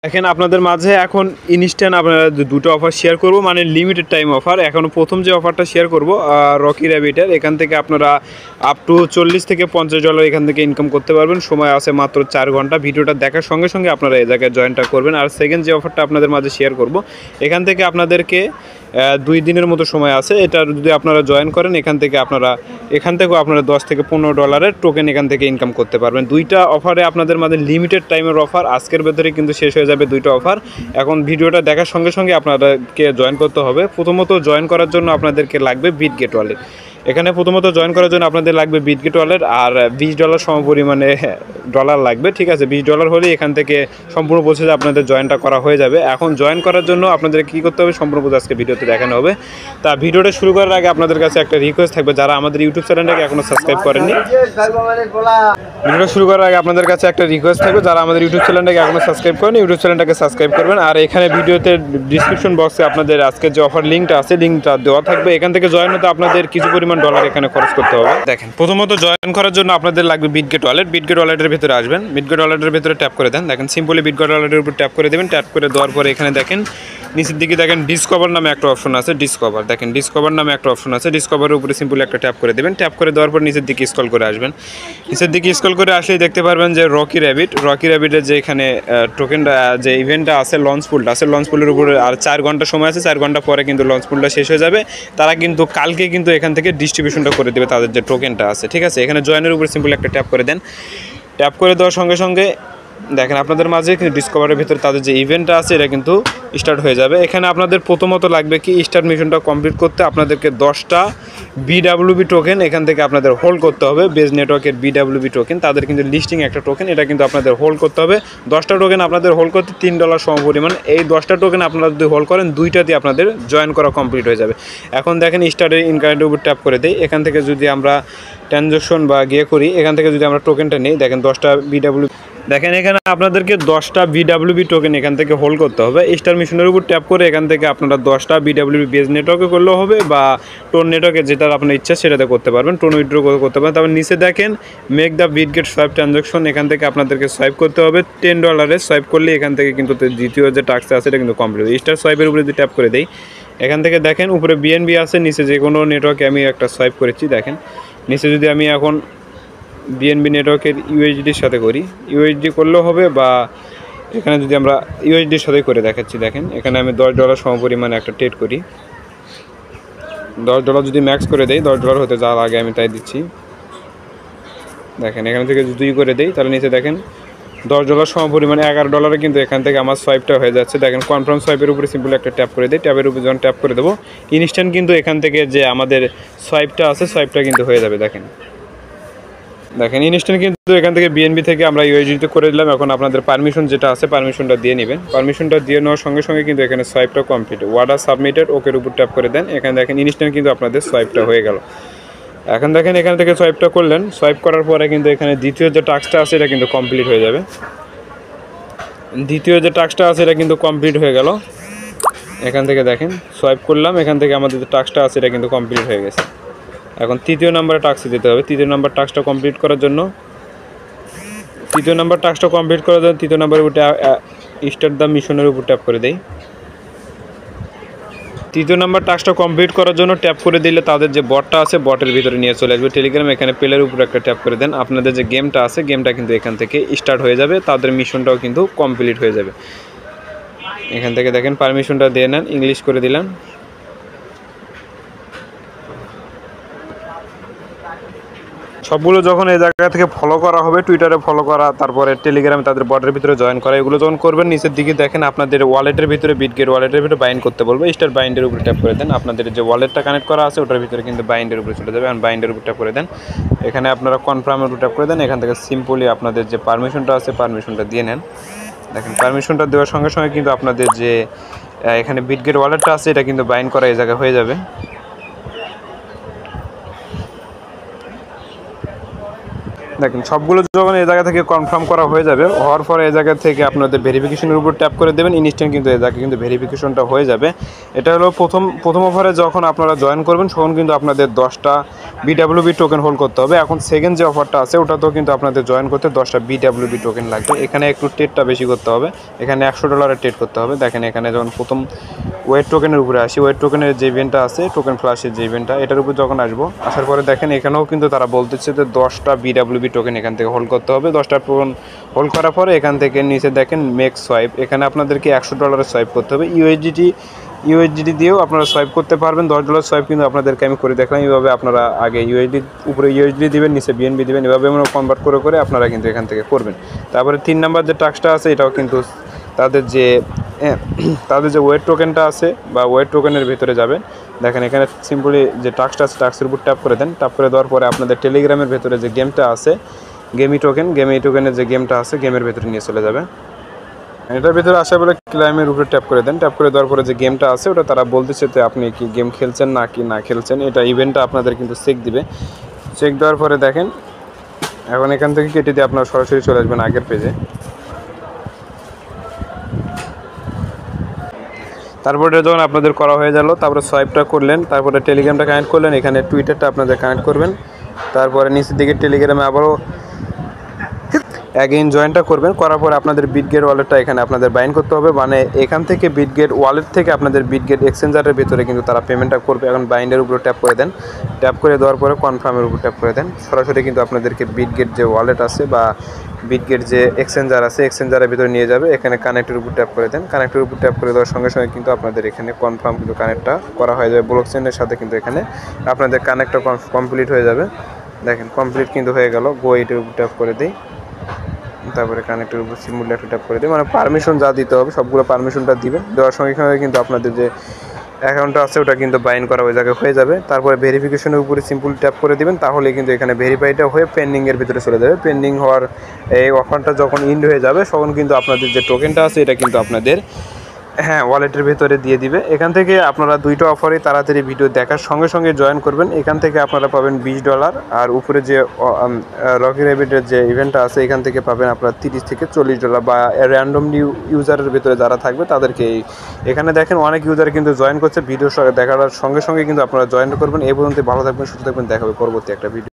দেখেন আপনাদের মাঝে এখন ইনস্ট্যান্ট আপনারা দুটো অফার শেয়ার করব, মানে লিমিটেড টাইম অফার। এখন প্রথম যে অফারটা শেয়ার করব রকি র্যাবিটের, এখান থেকে আপনারা আপ টু $40 থেকে $50 এখান থেকে ইনকাম করতে পারবেন। সময় আছে মাত্র 4 ঘন্টা। ভিডিওটা দেখার সঙ্গে সঙ্গে আপনারা এই জায়গায় জয়েনটা করবেন। আর সেকেন্ড যে অফারটা আপনাদের মাঝে শেয়ার করব, এখান থেকে আপনাদেরকে 2 দিনের মতো সময় আছে। এটা যদি আপনারা জয়েন করেন এখান থেকেও আপনারা $10 থেকে $15 টোকেন এখান থেকে ইনকাম করতে পারবেন। দুইটা অফারে আপনাদের মাঝে লিমিটেড টাইমের অফার, আজকের ভেতরে কিন্তু শেষ হয়ে যাবে দুইটা অফার। এখন ভিডিওটা দেখার সঙ্গে সঙ্গে আপনাদেরকে জয়েন করতে হবে। প্রথমত জয়েন করার জন্য আপনাদেরকে লাগবে বিটগেট ওয়ালেট। এখানে প্রথমত জয়েন করার জন্য আপনাদের লাগবে বিটগেট ওয়ালেট আর $20 সমপরিমাণে ডলার লাগবে। ঠিক আছে, $20 হলেই এখান থেকে সম্পূর্ণ প্রসেসে আপনাদের জয়েনটা করা হয়ে যাবে। এখন জয়েন করার জন্য আপনাদের কী করতে হবে সম্পূর্ণ প্রসেস আজকে ভিডিওতে দেখানো হবে। তা ভিডিওটা শুরু করার আগে আপনাদের কাছে একটা রিকোয়েস্ট থাকবে, যারা আমাদের ইউটিউব চ্যানেলটাকে এখনও সাবস্ক্রাইব করেননি, ভিডিওটা শুরু করার আগে আপনাদের কাছে একটা রিকোয়েস্ট থাকবে, যারা আমাদের ইউটিউব চ্যানেলটাকে এখনও সাবস্ক্রাইব করেন ইউটিউব চ্যানেলটাকে সাবস্ক্রাইব করবেন। আর এখানে ভিডিওতে ডিসক্রিপশন বক্সে আপনাদের আজকের যে অফার লিঙ্কটা আছে লিঙ্কটা দেওয়া থাকবে। এখান থেকে জয়েন হতে আপনাদের কিছু পরিমাণ ডলার এখানে খরচ করতে হবে। দেখেন প্রথমত জয়েন করার জন্য আপনাদের লাগবে বিটগেট ওয়ালেট। বিটগেট ওয়ালেটের ভিতরে আসবেন, বিটগেট ওয়ালেটের ভিতরে ট্যাপ করে দেন। দেখেন সিম্পলি বিটগেট ওয়ালেটের উপর ট্যাপ করে দেবেন। ট্যাপ করে দেওয়ার পরে এখানে দেখেন নিচের দিকে দেখেন ডিসকভার নামে একটা অপশন আছে। ডিসকভার দেখেন, ডিসকভার নামে একটা অপশন আছে। ডিসকভারের উপরে সিম্পলি একটা ট্যাপ করে দেবেন। ট্যাপ করে দেওয়ার পর নিচের দিকে স্ক্রল করে আসবেন। নিচের দিকে স্ক্রল করে আসলেই দেখতে পারবেন যে রকি র্যাবিটের যে এখানে টোকেনটা যে ইভেন্টটা আছে, লঞ্চ পুলটা আছে, লঞ্চ পুলের উপরে আর 4 ঘন্টা সময় আছে। 4 ঘন্টা পরে কিন্তু লঞ্চ পুলটা শেষ হয়ে যাবে। তারা কিন্তু কালকে কিন্তু এখান থেকে ডিস্ট্রিবিউশনটা করে দেবে তাদের যে টোকেনটা আছে। ঠিক আছে, এখানে জয়েনের উপরে সিম্পলি একটা ট্যাপ করে দেন। ট্যাপ করে দেওয়ার সঙ্গে সঙ্গে দেখেন আপনাদের মাঝে কিন্তু ডিসকভারের ভিতরে তাদের যে ইভেন্টটা আছে এটা কিন্তু স্টার্ট হয়ে যাবে। এখানে আপনাদের প্রথমত লাগবে কি স্টার্ট মিশনটা কমপ্লিট করতে আপনাদেরকে 10টা BWB টোকেন এখান থেকে আপনাদের হোল্ড করতে হবে। বেজ নেটওয়ার্কের BWB টোকেন, তাদের কিন্তু লিস্টিং একটা টোকেন, এটা কিন্তু আপনাদের হোল্ড করতে হবে। 10টা টোকেন আপনাদের হোল্ড করতে $3 সমপরিমাণ। এই 10টা টোকেন আপনারা যদি হোল্ড করেন 2টা দিয়ে আপনাদের জয়েন করা কমপ্লিট হয়ে যাবে। এখন দেখেন স্টার্টের ইনকারেন্টের উপর ট্যাপ করে দেই। এখান থেকে যদি আমরা ট্রানজ্যাকশন বা গিয়ে করি, এখান থেকে যদি আমরা টোকেনটা নিই, দেখেন 10টা BWB দেখেন এখানে আপনাদেরকে 10টা BWB টোকেন এখান থেকে হোল্ড করতে হবে। স্টার মিশনের উপর ট্যাপ করে এখান থেকে আপনারা 10টা BWB বেজ নেটওয়ার্কে করলেও হবে বা টোন নেটওয়ার্কে যেটা আপনার ইচ্ছা সেটাতে করতে পারবেন, টোন উইথড্র করতে পারবেন। তারপর নিচে দেখেন make the Bitget swipe transaction, এখান থেকে আপনাদেরকে সোয়াইপ করতে হবে $10। সোয়াইপ করলে এখান থেকে কিন্তু দ্বিতীয় যে টাস্ক আছে এটা কিন্তু কমপ্লিট হবে। স্টার সোয়াইপের উপরে যদি ট্যাপ করে দেই, এখান থেকে দেখেন উপরে BNB আছে, নিচে যে কোনো নেটওয়ার্কে আমি একটা সোয়াইপ করেছি। দেখেন নিচে যদি আমি এখন BNB নেটওয়ার্কের USDর সাথে করি, USD করলেও হবে বা এখানে যদি আমরা USDর সাথে করে দেখাচ্ছি। দেখেন এখানে আমি $10 সমপরিমাণে একটা ট্রেড করি। $10 যদি ম্যাক্স করে দেই, $10 হতে যাওয়ার আগে আমি তাই দিচ্ছি। দেখেন এখান থেকে যদি করে দেই তাহলে নিচে দেখেন $10 সমপরিমাণে $11 কিন্তু এখান থেকে আমার সোয়াইপটা হয়ে যাচ্ছে। দেখেন কনফার্ম সোয়াইপের উপরে সিম্পলি একটা ট্যাপ করে দিই। ট্যাপের উপরে যখন ট্যাপ করে দেবো ইনস্ট্যান্ট কিন্তু এখান থেকে যে আমাদের সোয়াইপটা আছে সোয়াইপটা কিন্তু হয়ে যাবে। দেখেন ইনস্ট্যান্ট কিন্তু এখান থেকে BNB থেকে আমরা USDতে করে দিলাম। এখন আপনাদের পারমিশন যেটা আছে পারমিশনটা দিয়ে নেবেন। পারমিশনটা দিয়ে নেওয়ার সঙ্গে সঙ্গে কিন্তু এখানে সোয়াইপটা কমপ্লিট, ওয়ার্ডার সাবমিটেড, ওকের উপর ট্যাপ করে দেন। এখানে দেখেন ইনস্ট্যান্ট কিন্তু আপনাদের সোয়াইপটা হয়ে গেল। এখন দেখেন এখান থেকে সোয়াইপটা করলেন, সোয়াইপ করার পরে কিন্তু এখানে দ্বিতীয় যে টাস্কটা আছে এটা কিন্তু কমপ্লিট হয়ে যাবে। দ্বিতীয় যে টাস্কটা আছে এটা কিন্তু কমপ্লিট হয়ে গেল। এখান থেকে দেখেন সোয়াইপ করলাম, এখান থেকে আমাদের যে টাস্কটা আছে এটা কিন্তু কমপ্লিট হয়ে গেছে। এখন তৃতীয় নাম্বারে টাস্কে দিতে হবে। তৃতীয় নাম্বার টাস্কটা কমপ্লিট করার জন্য তৃতীয় নাম্বারের উপর স্টার্ট দ্য মিশনের উপর ট্যাপ করে দেই। তৃতীয় নাম্বার টাস্কটা কমপ্লিট করার জন্য ট্যাপ করে দিলে তাদের যে বটটা আছে বটের ভিতরে নিয়ে চলে আসবে টেলিগ্রাম। এখানে প্লের উপর একটা ট্যাপ করে দেন, আপনাদের যে গেমটা আছে গেমটা কিন্তু এখান থেকে স্টার্ট হয়ে যাবে, তাদের মিশনটাও কিন্তু কমপ্লিট হয়ে যাবে। এখান থেকে দেখেন পারমিশনটা দিয়ে নেন, ইংলিশ করে দিলাম। সবগুলো যখন এই জায়গা থেকে ফলো করা হবে, টুইটারে ফলো করা, তারপরে টেলিগ্রামে তাদের বটের ভিতরে জয়েন করা, এগুলো যখন করবেন নিচের দিকে দেখেন আপনাদের ওয়ালেটের ভিতরে বিটগেট ওয়ালেটের ভিতরে বাইন্ড করতে বলবে। স্টার বাইন্ডের উপরে ট্যাপ করে দেন, আপনাদের যে ওয়ালেটটা কানেক্ট করা আছে ওটার ভিতরে কিন্তু বাইন্ডের উপরে চলে যাবে। আর বাইন্ডের উপর ট্যাপ করে দেন, এখানে আপনারা কনফার্মের উপর ট্যাপ করে দেন। এখান থেকে সিম্পলি আপনাদের যে পারমিশনটা আছে পারমিশনটা দিয়ে নেন। দেখেন পারমিশনটা দেওয়ার সঙ্গে সঙ্গে কিন্তু আপনাদের যে এখানে বিটগেট ওয়ালেটটা আছে এটা কিন্তু বাইন্ড করা এই জায়গায় হয়ে যাবে। দেখেন সবগুলো যখন এই জায়গা থেকে কনফার্ম করা হয়ে যাবে, হওয়ার পরে এই জায়গা থেকে আপনাদের ভেরিফিকেশনের উপর ট্যাপ করে দেবেন। ইনস্ট্যান্ট কিন্তু এই জায়গায় কিন্তু ভেরিফিকেশনটা হয়ে যাবে। এটা হলো প্রথম অফারে যখন আপনারা জয়েন করবেন তখন কিন্তু আপনাদের 10টা বিডাব্লিউবি টোকেন হোল্ড করতে হবে। এখন সেকেন্ড যে অফারটা আছে ওটাতেও কিন্তু আপনাদের জয়েন করতে 10টা বিডাব্লিউবি টোকেন লাগবে। এখানে একটু ট্রেডটা বেশি করতে হবে, এখানে $100 ট্রেড করতে হবে। দেখেন এখানে যখন প্রথম ওয়েট টোকেনের উপরে আসি, ওয়েট টোকেনের যে ইভেন্টটা আছে, টোকেন ফ্লাশের যে ইভেন্টটা, এটার উপর যখন আসবো, আসার পরে দেখেন এখানেও কিন্তু তারা বলতেছে যে 10টা বিডাব্লিউবি টোকেন এখান থেকে হোল্ড করতে হবে। 10টা টোকেন হোল্ড করার পরে এখান থেকে নিচে দেখেন মেক সোয়াইপ, এখানে আপনাদেরকে $100 সোয়াইপ করতে হবে। ইউএসডিটি দিয়েও আপনারা সোয়াইপ করতে পারবেন। $10 সোয়াইপ কিন্তু আপনাদেরকে আমি করে দেখলাম। এইভাবে আপনারা আগে উপরে ইউএসডি দিবেন, নিচে বিএনবি দিবেন, এভাবে আমরা কনভার্ট করে করে আপনারা কিন্তু এখান থেকে করবেন। তারপরে 3 নাম্বার যে টাস্কটা আছে এটাও কিন্তু তাদের যে ওয়েট টোকেনটা আছে বা ওয়েট টোকেনের ভিতরে যাবেন। দেখেন এখানে সিম্পলি যে টাস্কটা আছে টাস্কের উপর ট্যাপ করে দেন। ট্যাপ করে দেওয়ার পরে আপনাদের টেলিগ্রামের ভেতরে যে গেমটা আছে, গেমি টোকেনের যে গেমটা আছে গেমের ভেতরে নিয়ে চলে যাবে। এটার ভিতরে আসা বলে ক্লাইমের উপরে ট্যাপ করে দেন। ট্যাপ করে দেওয়ার পরে যে গেমটা আছে ওটা তারা বলতেছে যে আপনি কি গেম খেলছেন না খেলছেন, এটা ইভেন্টটা আপনাদের কিন্তু চেক দিবে। চেক দেওয়ার পরে দেখেন এখন এখান থেকে কেটে দিয়ে আপনারা সরাসরি চলে আসবেন আগের পেজে। তারপরে যখন আপনাদের করা হয়ে গেল, তারপরে সোয়াইপটা করলেন, তারপরে টেলিগ্রামটা কানেক্ট করলেন, এখানে টুইটারটা আপনাদের কানেক্ট করবেন। তারপরে নিচের দিকে টেলিগ্রামে আবারও অ্যাগেইন জয়েনটা করবেন। করার পরে আপনাদের বিটগেট ওয়ালেটটা এখানে আপনাদের বাইন্ড করতে হবে, মানে এখান থেকে বিটগেট ওয়ালেট থেকে আপনাদের বিটগেট এক্সচেঞ্জারের ভিতরে কিন্তু তারা পেমেন্টটা করবে। এখন বাইন্ডের উপরে ট্যাপ করে দেন। ট্যাপ করে দেওয়ার পরে কনফার্মের উপর ট্যাপ করে দেন। সরাসরি কিন্তু আপনাদেরকে বিটগেট যে ওয়ালেট আছে বা বিটগেট যে এক্সচেঞ্জার আছে এক্সচেঞ্জারের ভিতরে নিয়ে যাবে। এখানে কানেক্টের উপর ট্যাপ করে দেন। কানেক্টের উপর ট্যাপ করে দেওয়ার সঙ্গে সঙ্গে কিন্তু আপনাদের এখানে কনফার্ম কিন্তু কানেক্টটা করা হয়ে যাবে ব্লকচেনের সাথে। কিন্তু এখানে আপনাদের কানেক্টটা কমপ্লিট হয়ে যাবে। দেখেন কমপ্লিট কিন্তু হয়ে গেল। গো এইটার উপর ট্যাপ করে দিই, তারপরে কানেক্টের উপর সিম্বল একটা ট্যাপ করে দিই, মানে পারমিশন যা দিতে হবে সবগুলো পারমিশনটা দিবেন। দেওয়ার সঙ্গে সঙ্গে কিন্তু আপনাদের যে অ্যাকাউন্টটা আছে ওটা কিন্তু বাইন্ড করা ওই জায়গায় হয়ে যাবে। তারপরে ভেরিফিকেশনের উপরে সিম্পল ট্যাপ করে দিবেন, তাহলে কিন্তু এখানে ভেরিফাইটা হয়ে পেন্ডিংয়ের ভিতরে চলে যাবে। পেন্ডিং হওয়ার এই অফারটা যখন ইন্ড হয়ে যাবে তখন কিন্তু আপনাদের যে টোকেনটা আছে এটা কিন্তু আপনাদের ওয়ালেটের ভিতরে দিয়ে দিবে। এখান থেকে আপনারা 2টা অফারে তাড়াতাড়ি ভিডিও দেখার সঙ্গে সঙ্গে জয়েন করবেন। এখান থেকে আপনারা পাবেন $20, আর উপরে যে রকি র্যাবিটের যে ইভেন্টটা আছে এখান থেকে পাবেন আপনারা $30 থেকে $40, বা র্যান্ডমলি ইউজারের ভিতরে যারা থাকবে তাদেরকে। এখানে দেখেন অনেক ইউজার কিন্তু জয়েন করছে। ভিডিও দেখার সঙ্গে সঙ্গে কিন্তু আপনারা জয়েন করবেন। এই পর্যন্ত ভালো থাকবেন, সুস্থ থাকবেন, দেখা হবে পরবর্তী একটা ভিডিও।